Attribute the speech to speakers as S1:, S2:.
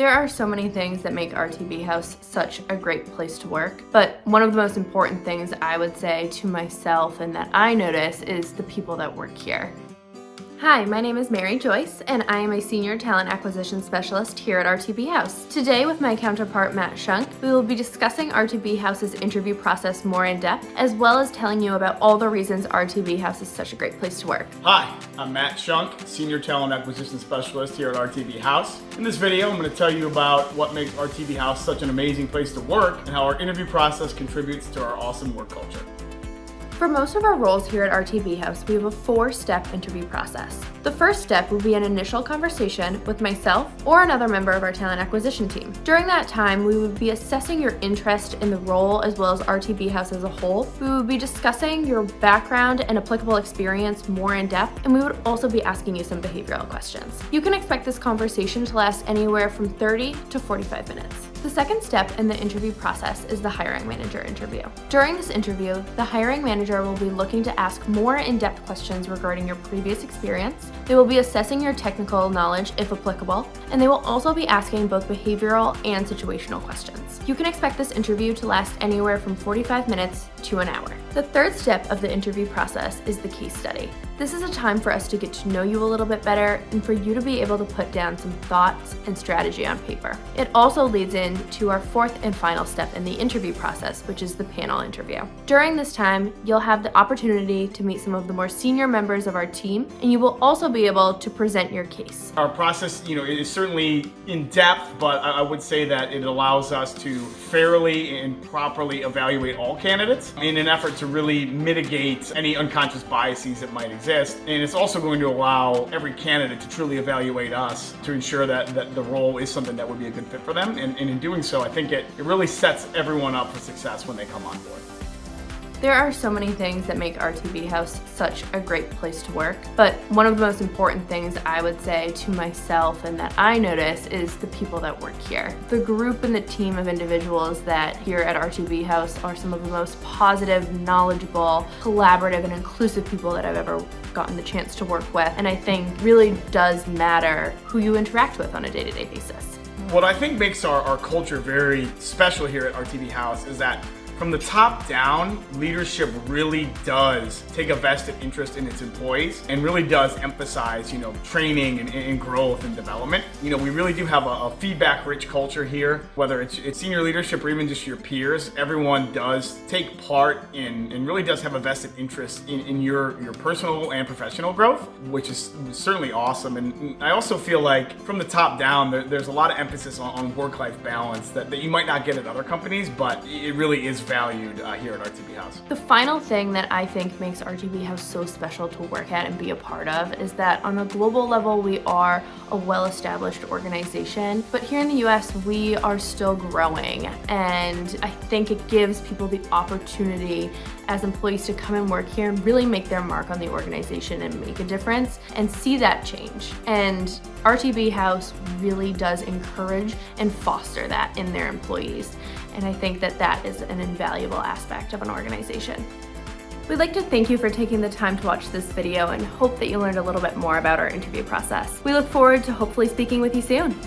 S1: There are so many things that make RTB House such a great place to work, but one of the most important things I would say to myself and that I notice is the people that work here. Hi, my name is Mary Joyce, and I am a Senior Talent Acquisition Specialist here at RTB House. Today, with my counterpart Matt Schunk, we will be discussing RTB House's interview process more in depth, as well as telling you about all the reasons RTB House is such a great place to work.
S2: Hi, I'm Matt Schunk, Senior Talent Acquisition Specialist here at RTB House. In this video, I'm going to tell you about what makes RTB House such an amazing place to work and how our interview process contributes to our awesome work culture.
S1: For most of our roles here at RTB House, we have a 4-step interview process. The first step will be an initial conversation with myself or another member of our talent acquisition team. During that time, we would be assessing your interest in the role as well as RTB House as a whole. We would be discussing your background and applicable experience more in depth, and we would also be asking you some behavioral questions. You can expect this conversation to last anywhere from 30 to 45 minutes. The second step in the interview process is the hiring manager interview. During this interview, the hiring manager will be looking to ask more in-depth questions regarding your previous experience. They will be assessing your technical knowledge if applicable, and they will also be asking both behavioral and situational questions. You can expect this interview to last anywhere from 45 minutes to an hour. The third step of the interview process is the case study. This is a time for us to get to know you a little bit better and for you to be able to put down some thoughts and strategy on paper. It also leads into our fourth and final step in the interview process, which is the panel interview. During this time, you'll have the opportunity to meet some of the more senior members of our team, and you will also be able to present your case.
S2: Our process, is certainly in depth, but I would say that it allows us to fairly and properly evaluate all candidates in an effort to really mitigate any unconscious biases that might exist. And it's also going to allow every candidate to truly evaluate us to ensure that the role is something that would be a good fit for them. And in doing so, I think it really sets everyone up for success when they come on board.
S1: There are so many things that make RTB House such a great place to work, but one of the most important things I would say to myself and that I notice is the people that work here. The group and the team of individuals that here at RTB House are some of the most positive, knowledgeable, collaborative, and inclusive people that I've ever gotten the chance to work with, and I think really does matter who you interact with on a day-to-day basis.
S2: What I think makes our culture very special here at RTB House is that from the top down, leadership really does take a vested interest in its employees and really does emphasize, training and growth and development. We really do have a feedback-rich culture here, whether it's senior leadership or even just your peers. Everyone does take part in and really does have a vested interest in your personal and professional growth, which is certainly awesome. And I also feel like from the top down, there's a lot of emphasis on work-life balance that you might not get at other companies, but it really is valued here at RTB House.
S1: The final thing that I think makes RTB House so special to work at and be a part of is that on a global level, we are a well-established organization, but here in the US, we are still growing. And I think it gives people the opportunity as employees to come and work here and really make their mark on the organization and make a difference and see that change. And RTB House really does encourage and foster that in their employees. And I think that is an invaluable aspect of an organization. We'd like to thank you for taking the time to watch this video and hope that you learned a little bit more about our interview process. We look forward to hopefully speaking with you soon.